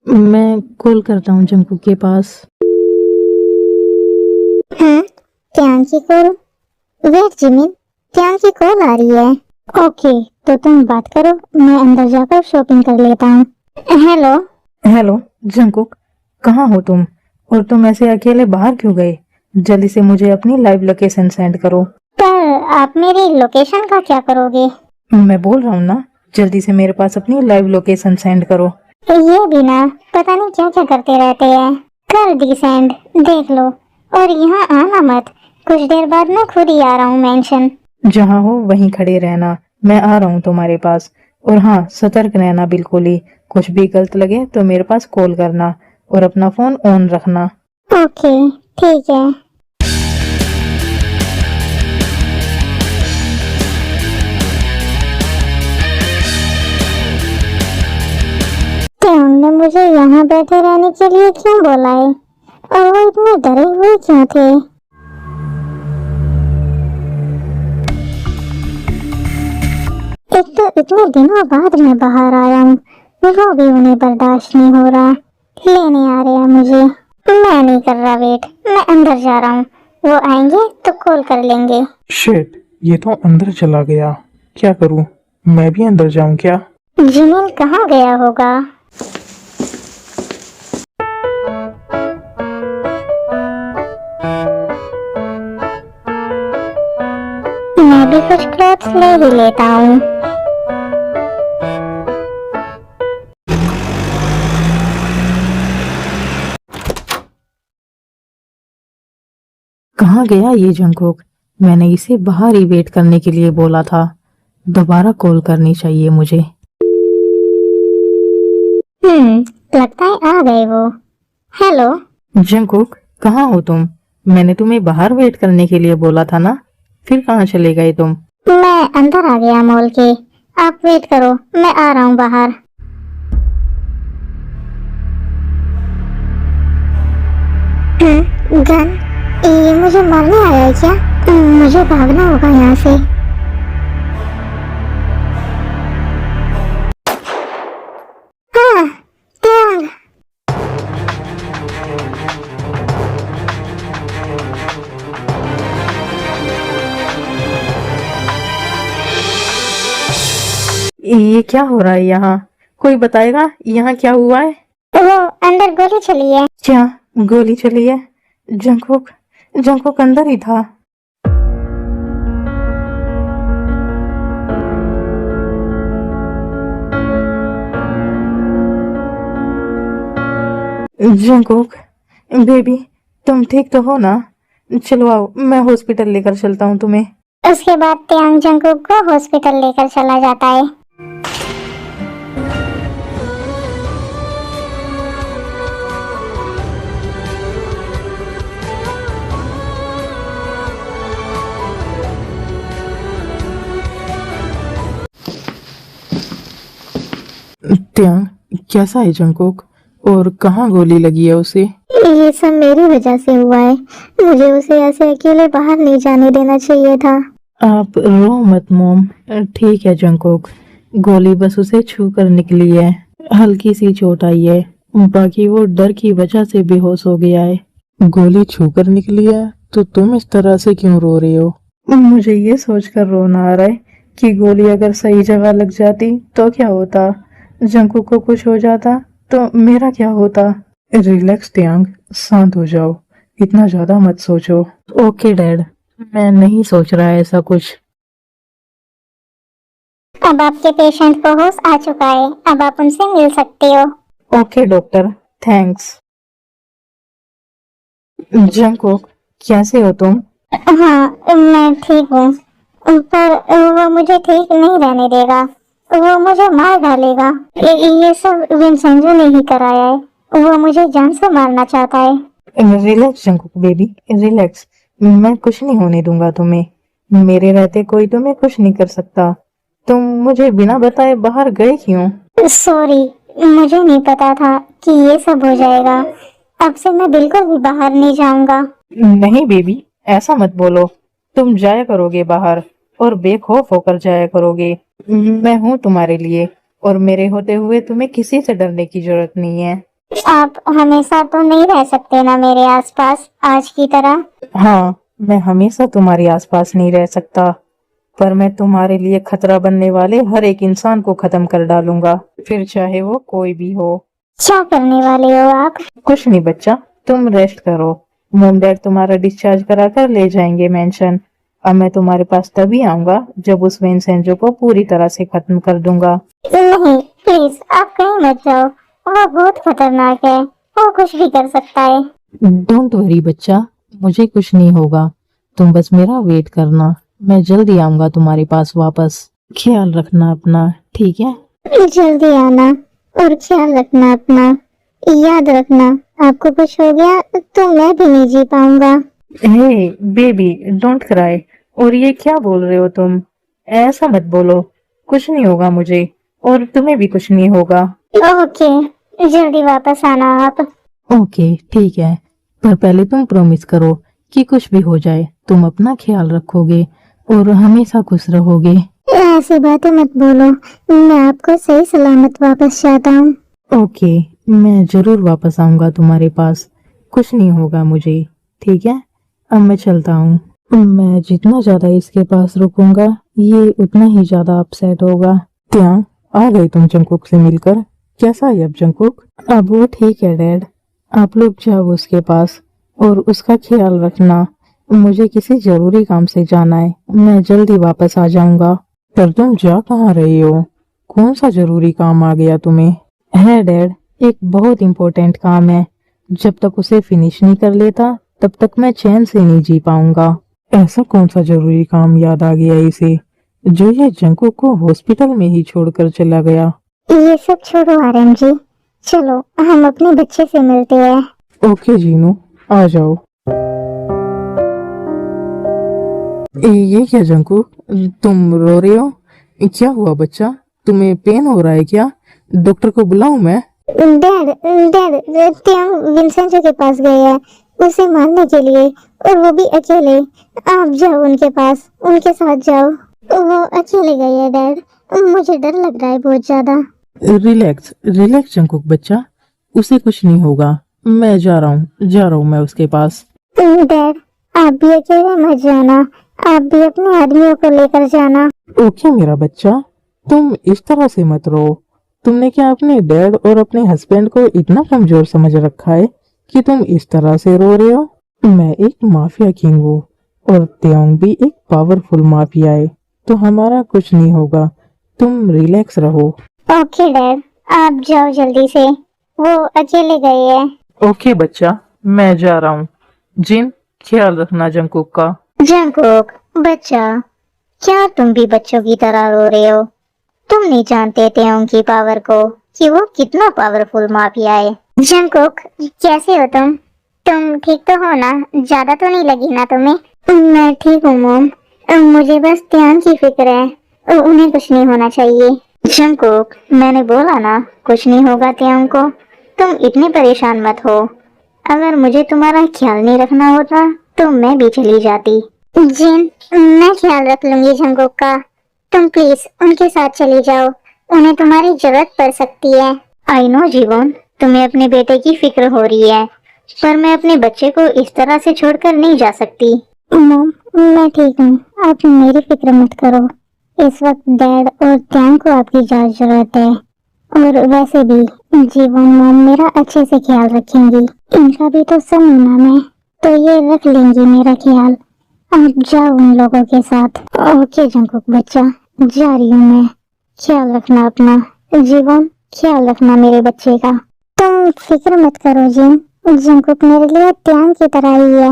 मैं कॉल करता हूँ जंकू के पास। हाँ, त्यान की कॉल। वेट जिमिन, त्यान की कॉल आ रही है। ओके, तो तुम बात करो, मैं अंदर जाकर शॉपिंग कर लेता हूँ। हेलो। हेलो जंकुक, कहाँ हो तुम? और तुम ऐसे अकेले बाहर क्यों गए? जल्दी से मुझे अपनी लाइव लोकेशन सेंड करो। पर आप मेरी लोकेशन का क्या करोगे? मैं बोल रहा हूँ ना, जल्दी से मेरे पास अपनी लाइव लोकेशन सेंड करो। ये भी ना, पता नहीं क्या क्या करते रहते हैं। कर दी सेंड, देख लो। और यहाँ आना मत, कुछ देर बाद मैं खुद ही आ रहा हूँ मेंशन। जहाँ हो वहीं खड़े रहना, मैं आ रहा हूँ तुम्हारे पास। और हाँ, सतर्क रहना बिल्कुल ही। कुछ भी गलत लगे तो मेरे पास कॉल करना और अपना फोन ऑन रखना। ओके, ठीक है। त्यान ने मुझे यहाँ बैठे रहने के लिए क्यों बोला है? और वो इतने डरे हुए क्यों थे? एक तो इतने दिनों बाद मैं बाहर आया हूँ, वो भी उन्हें बर्दाश्त नहीं हो रहा। लेने आ रहे हैं मुझे। मैं नहीं कर रहा वेट, मैं अंदर जा रहा हूँ। वो आएंगे तो कॉल कर लेंगे। शिट, ये तो अंदर चला गया। क्या करूं? मैं भी अंदर जाऊं क्या? जिमिन कहाँ गया होगा? मैं भी कुछ क्लॉथ्स ले ही लेता हूँ। कहाँ गया ये जंकुक? मैंने इसे बाहर ही वेट करने के लिए बोला था। दोबारा कॉल करनी चाहिए मुझे। लगता है आ गए वो। हेलो। जंकुक, कहाँ हो तुम? मैंने तुम्हें बाहर वेट करने के लिए बोला था ना, फिर कहाँ चले गए तुम? मैं अंदर आ गया मॉल के। आप वेट करो, मैं आ रहा हूँ बाहर। गन? ये मुझे मारने आया है क्या? मुझे भागना होगा यहाँ से। हाँ, त्याग। ये क्या हो रहा है यहाँ? कोई बताएगा यहाँ क्या हुआ है? वो अंदर गोली चली है। क्या गोली चली है? जंकुक, जंकुक अंदर ही था। जंकुक बेबी, तुम ठीक तो हो ना? चलो आओ, मैं हॉस्पिटल लेकर चलता हूँ तुम्हें। उसके बाद त्यांग जंगकुक को हॉस्पिटल लेकर चला जाता है। त्याग, कैसा है जंकुक? और कहाँ गोली लगी है उसे? ये सब मेरी वजह से हुआ है। मुझे उसे ऐसे अकेले बाहर नहीं जाने देना चाहिए था। आप रो मत मोम, ठीक है जंकुक। गोली बस उसे छू कर निकली है, हल्की सी चोट आई है, बाकी वो डर की वजह से बेहोश हो गया है। गोली छूकर निकली है तो तुम इस तरह से क्यों रो रहे हो? मुझे ये सोचकर रोना आ रहा है कि गोली अगर सही जगह लग जाती तो क्या होता। जंकुक को कुछ हो जाता तो मेरा क्या होता। रिलैक्स त्यांग, शांत हो जाओ। इतना ज्यादा मत सोचो। ओके डैड, मैं नहीं सोच रहा ऐसा कुछ। अब आपके पेशेंट को होश आ चुका है, अब आप उनसे मिल सकते हो। Okay doctor, thanks. जंकुक, कैसे हो तुम? हाँ, मैं ठीक हूँ, पर वो मुझे ठीक नहीं रहने देगा। वो मुझे मार डालेगा। ये सब विंसेंजो ने ही कराया है। वो मुझे जान से मारना चाहता है। Relax Jungkook baby, relax. मैं कुछ नहीं होने दूंगा तुम्हें। मेरे रहते कोई तुम्हें कुछ नहीं कर सकता। तुम मुझे बिना बताए बाहर गए क्यों? सॉरी, मुझे नहीं पता था कि ये सब हो जाएगा। अब से मैं बिल्कुल भी बाहर नहीं जाऊंगा। नहीं बेबी, ऐसा मत बोलो। तुम जाया करोगे बाहर और बेखौफ होकर जाया करोगे। मैं हूँ तुम्हारे लिए, और मेरे होते हुए तुम्हें किसी से डरने की जरूरत नहीं है। आप हमेशा तो नहीं रह सकते ना मेरे आसपास आज की तरह। हाँ, मैं हमेशा तुम्हारे आसपास नहीं रह सकता, पर मैं तुम्हारे लिए खतरा बनने वाले हर एक इंसान को खत्म कर डालूंगा, फिर चाहे वो कोई भी हो। क्या करने वाले हो आप? कुछ नहीं बच्चा, तुम रेस्ट करो। मॉम डैड तुम्हारा डिस्चार्ज करा कर ले जाएंगे मेंशन। अब मैं तुम्हारे पास तभी आऊंगा जब उस वेंसेंजो को पूरी तरह से खत्म कर दूंगा। नहीं प्लीज, आप कहीं मत जाओ। वो बहुत खतरनाक है, वो कुछ भी कर सकता है। डोंट वरी बच्चा, मुझे कुछ नहीं होगा। तुम बस मेरा वेट करना, मैं जल्दी आऊंगा तुम्हारे पास वापस। ख्याल रखना अपना, ठीक है? जल्दी आना और ख्याल रखना अपना। याद रखना, आपको कुछ हो गया तो मैं भी नहीं जी पाऊंगा। हे बेबी, डोंट क्राई। और ये क्या बोल रहे हो तुम? ऐसा मत बोलो। कुछ नहीं होगा मुझे, और तुम्हें भी कुछ नहीं होगा। ओके, जल्दी वापस आना आप। ओके ठीक है, पर पहले तुम प्रॉमिस करो कि कुछ भी हो जाए तुम अपना ख्याल रखोगे और हमेशा खुश रहोगे। ऐसी बातें मत बोलो, मैं आपको सही सलामत वापस चाहता हूँ। ओके, मैं जरूर वापस आऊंगा तुम्हारे पास। कुछ नहीं होगा मुझे, ठीक है? अब मैं चलता हूँ। मैं जितना ज्यादा इसके पास रुकूंगा, ये उतना ही ज्यादा अपसेट होगा। क्या आ गई तुम जंकुक से मिलकर? कैसा है अब जंकुक? अब वो ठीक है डैड। आप लोग जाओ उसके पास और उसका ख्याल रखना। मुझे किसी जरूरी काम से जाना है, मैं जल्दी वापस आ जाऊंगा। पर तुम जा कहाँ रही हो? कौन सा जरूरी काम आ गया तुम्हें? है डैड, एक बहुत इम्पोर्टेंट काम है। जब तक उसे फिनिश नहीं कर लेता तब तक मैं चैन से नहीं जी पाऊंगा। ऐसा कौन सा जरूरी काम याद आ गया इसे, जो ये जंकुक को हॉस्पिटल में ही छोड़कर चला गया? ये सब छोड़ो आरएम जी, चलो हम अपने बच्चे से मिलते हैं। ओके जीनू, आ जाओ। ये क्या जंकुक, तुम रो रहे हो? क्या हुआ बच्चा, तुम्हें पेन हो रहा है क्या? डॉक्टर को बुलाऊं मैं? डैड डैड, त्याग विंसेंटो के पास गए हैं उसे मारने के लिए, और वो भी अकेले। आप जाओ उनके पास, उनके साथ जाओ। वो अकेले गए हैं डैड, मुझे डर लग रहा है बहुत ज्यादा। रिलैक्स रिलैक्स जंकुक बच्चा, उसे कुछ नहीं होगा। मैं जा रहा हूँ मैं उसके पास। डैड, आप भी अकेले मत जाना, आप भी अपने आदमियों को लेकर जाना। ओके मेरा बच्चा, तुम इस तरह से मत रो। तुमने क्या अपने डैड और अपने हस्बैंड को इतना कमजोर समझ रखा है कि तुम इस तरह से रो रहे हो? मैं एक माफिया किंग हूँ और त्योंग भी एक पावरफुल माफिया है, तो हमारा कुछ नहीं होगा। तुम रिलैक्स रहो। ओके डैड, आप जाओ जल्दी से, वो अकेले गए हैं। ओके बच्चा, मैं जा रहा हूँ। जिन, ख्याल रखना जंकुक का। जंकुक बच्चा, क्या तुम भी बच्चों की तरह रो रहे हो? तुम नहीं जानते थे उनकी पावर को, कि वो कितना पावरफुल माफिया है। जंकुक, कैसे हो तुम? तुम ठीक तो हो ना? ज्यादा तो नहीं लगी ना तुम्हें? मैं ठीक हूँ मॉम, मुझे बस ध्यान की फिक्र है, उन्हें कुछ नहीं होना चाहिए। जंकुक, मैंने बोला ना कुछ नहीं होगा त्याग को, तुम इतने परेशान मत हो। अगर मुझे तुम्हारा ख्याल नहीं रखना होता तो मैं भी चली जाती। जिन, मैं ख्याल रख लूंगी जंकुक का, तुम प्लीज उनके साथ चली जाओ, उन्हें तुम्हारी जरूरत पड़ सकती है। आई नो जीवन, तुम्हें अपने बेटे की फिक्र हो रही है, पर मैं अपने बच्चे को इस तरह से छोड़कर नहीं जा सकती। मॉम, मैं ठीक हूँ, आप मेरी फिक्र मत करो। इस वक्त डैड और त्याग को आपकी ज्यादा जरूरत है, और वैसे भी जीवन मॉम मेरा अच्छे से ख्याल रखेंगी। इनका भी तो सनु नाम है, तो ये रख लेंगी मेरा ख्याल। आप जाओ उन लोगों के साथ। ओके जंकुक बच्चा, जा रही हूँ मैं। ख्याल रखना अपना। जीवन, ख्याल रखना मेरे बच्चे का। तुम फिक्र मत करो जिन, जंकुक मेरे लिए त्याग की तरह ही है,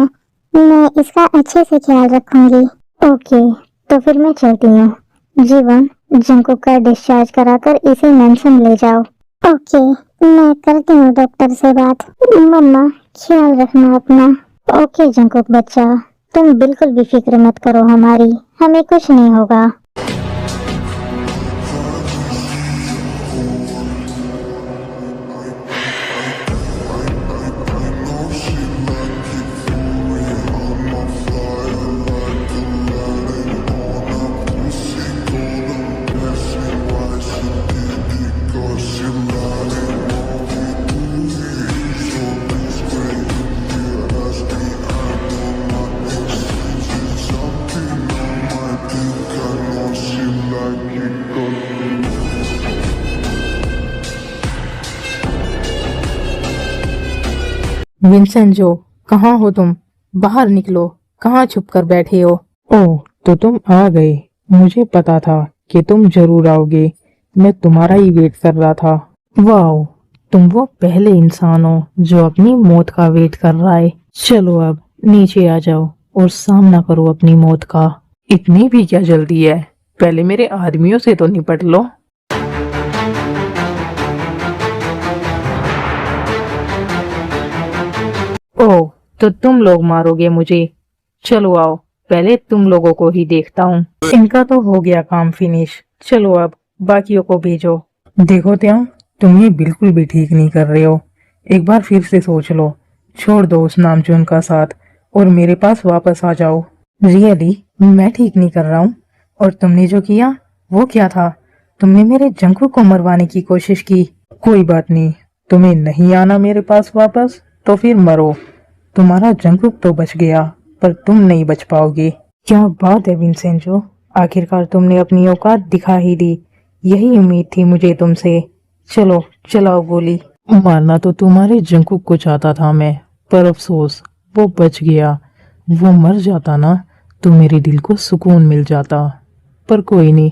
मैं इसका अच्छे से ख्याल रखूंगी। ओके, तो फिर मैं चलती हूँ। जीवन, जंकुक का डिस्चार्ज कराकर इसे मेंशन ले जाओ। ओके, मैं करती हूँ डॉक्टर से बात। मम्मा, ख्याल रखना अपना। ओके जंकुक बच्चा, तुम बिल्कुल भी फिक्र मत करो हमारी, हमें कुछ नहीं होगा। विंसेंजो, कहाँ हो तुम? बाहर निकलो, कहाँ छुप कर बैठे हो? ओह, तो तुम आ गए। मुझे पता था कि तुम जरूर आओगे। मैं तुम्हारा ही वेट कर रहा था। वाओ, तुम वो पहले इंसान हो जो अपनी मौत का वेट कर रहा है। चलो अब नीचे आ जाओ और सामना करो अपनी मौत का। इतनी भी क्या जल्दी है? पहले मेरे आदमियों से तो निपट लो। ओह, तो तुम लोग मारोगे मुझे? चलो आओ, पहले तुम लोगों को ही देखता हूँ। इनका तो हो गया काम फिनिश। चलो अब बाकियों को भेजो। देखो त्याग, तुम ये बिल्कुल भी ठीक नहीं कर रहे हो। एक बार फिर से सोच लो। छोड़ दो उस नामचून का साथ और मेरे पास वापस आ जाओ। रियली, मैं ठीक नहीं कर रहा हूँ? और तुमने जो किया वो क्या था? तुमने मेरे जंकुक को मरवाने की कोशिश की। कोई बात नहीं, तुम्हें नहीं आना मेरे पास वापस तो फिर मरो। तुम्हारा जंकुक तो बच गया, पर तुम नहीं बच पाओगे। क्या बात है विंसेंजो, आखिरकार तुमने अपनी औकात दिखा ही दी। यही उम्मीद थी मुझे तुमसे। चलो चलाओ गोली। मारना तो तुम्हारे जंकुक को चाहता था मैं, पर अफसोस वो बच गया। वो मर जाता ना तो मेरे दिल को सुकून मिल जाता। पर कोई नहीं,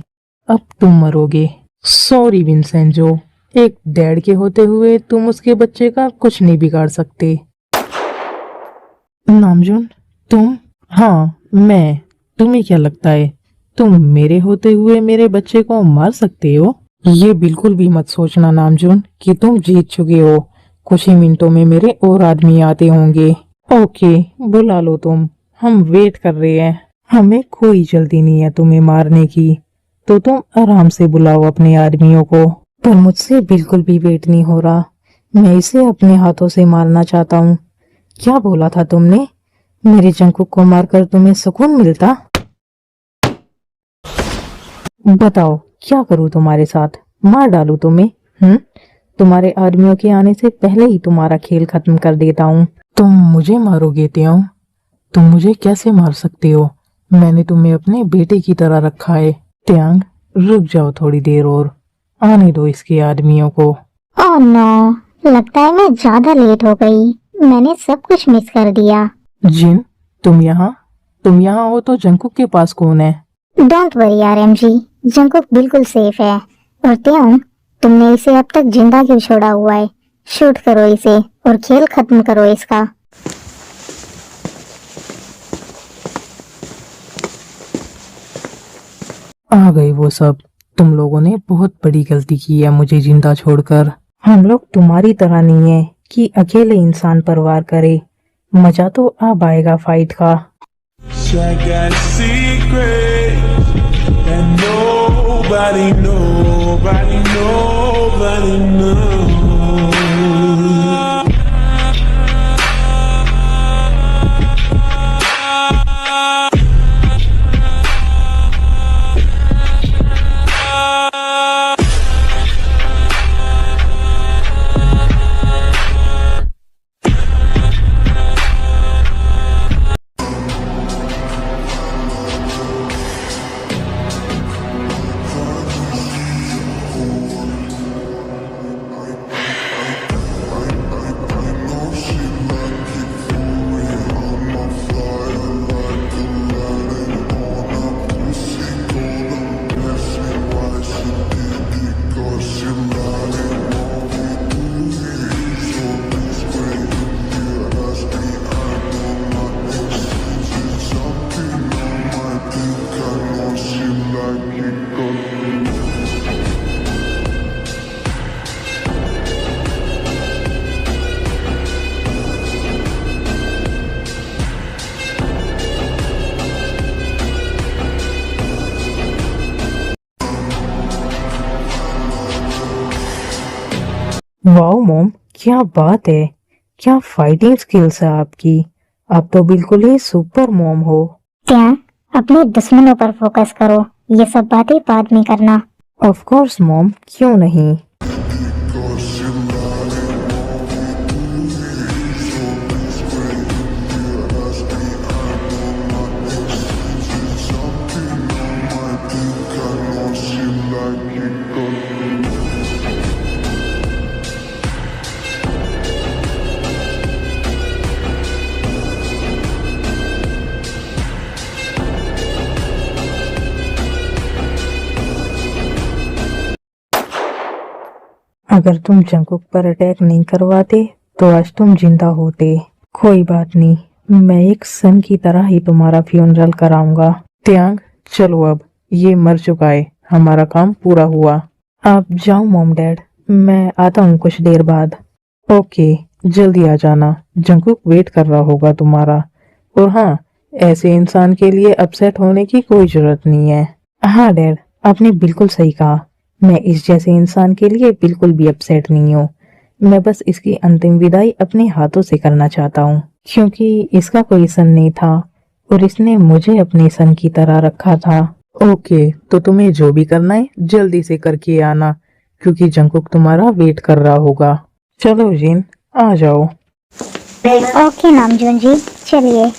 अब तुम मरोगे। सॉरी विंसेंजो, एक डैड के होते हुए तुम उसके बच्चे का कुछ नहीं बिगाड़ सकते। नामजून, तुम? हाँ, मैं। तुम्हें क्या लगता है तुम मेरे होते हुए मेरे बच्चे को मार सकते हो? ये बिल्कुल भी मत सोचना नामजून कि तुम जीत चुके हो। कुछ ही मिनटों में मेरे और आदमी आते होंगे। ओके, बुला लो तुम। हम वेट कर रहे हैं। हमें कोई जल्दी नहीं है तुम्हें मारने की, तो तुम आराम से बुलाओ अपने आदमियों को। पर मुझसे बिल्कुल भी वेट नहीं हो रहा। मैं इसे अपने हाथों से मारना चाहता हूँ। क्या बोला था तुमने? मेरे जंकुक को मारकर तुम्हें सुकून मिलता? बताओ क्या करूँ तुम्हारे साथ? मार डालूं तुम्हें? तुम्हारे आदमियों के आने से पहले ही तुम्हारा खेल खत्म कर देता हूँ। तुम मुझे मारोगे त्याग? तुम मुझे कैसे मार सकते हो? मैंने तुम्हें अपने बेटे की तरह रखा है। त्याग, रुक जाओ थोड़ी देर और। आने दो इसके आदमियों को। ओह नो, लगता है मैं ज्यादा लेट हो गई। मैंने सब कुछ मिस कर दिया। जिन, तुम यहाँ हो तो जंकुक के पास कौन है? डोंट वरी आरएमजी, जंकुक बिल्कुल सेफ है। और त्याग, तुमने इसे अब तक जिंदा क्यों छोड़ा हुआ है? शूट करो इसे और खेल खत्म करो इसका। आ गए वो सब। तुम लोगों ने बहुत बड़ी गलती की है मुझे जिंदा छोड़कर। हम लोग तुम्हारी तरह नहीं है कि अकेले इंसान पर वार करे। मजा तो अब आएगा फाइट का। I got secrets that nobody knows. Wow mom, क्या बात है। क्या फाइटिंग स्किल्स है आपकी। आप तो बिल्कुल ही सुपर मॉम हो। त्याग, अपने दुश्मनों पर फोकस करो। ये सब बातें बाद में करना। ऑफ कोर्स मॉम, क्यों नहीं। अगर तुम जंकुक पर अटैक नहीं करवाते तो आज तुम जिंदा होते। कोई बात नहीं, मैं एक सन की तरह ही तुम्हारा फ्यूनरल कराऊंगा। त्यांग, चलो अब, ये मर चुका है, हमारा काम पूरा हुआ। आप जाओ मॉम डैड, मैं आता हूँ कुछ देर बाद। ओके, जल्दी आ जाना, जंकुक वेट कर रहा होगा तुम्हारा। और हाँ, ऐसे इंसान के लिए अपसेट होने की कोई जरूरत नहीं है। हाँ डैड, आपने बिल्कुल सही कहा, मैं इस जैसे इंसान के लिए बिल्कुल भी अपसेट नहीं हूँ। मैं बस इसकी अंतिम विदाई अपने हाथों से करना चाहता हूँ, क्योंकि इसका कोई सन नहीं था और इसने मुझे अपने सन की तरह रखा था। ओके, तो तुम्हें जो भी करना है जल्दी से करके आना, क्योंकि जंकुक तुम्हारा वेट कर रहा होगा। चलो जिन, आ जाओ। ओके नामजून जी, चलिए।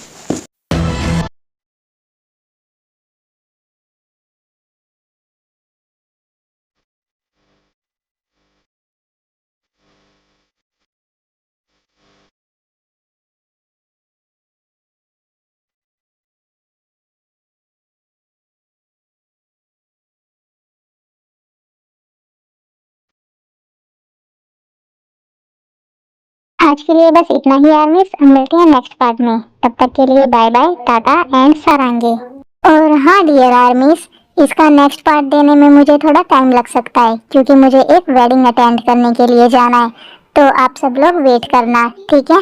आज के लिए बस इतना ही आर्मीज, हम मिलते हैं नेक्स्ट पार्ट में। तब तक के लिए बाय बाय, टाटा एंड सरांगे। और हाँ डियर आर्मीज, इसका नेक्स्ट पार्ट देने में मुझे थोड़ा टाइम लग सकता है, क्योंकि मुझे एक वेडिंग अटेंड करने के लिए जाना है। तो आप सब लोग वेट करना, ठीक है।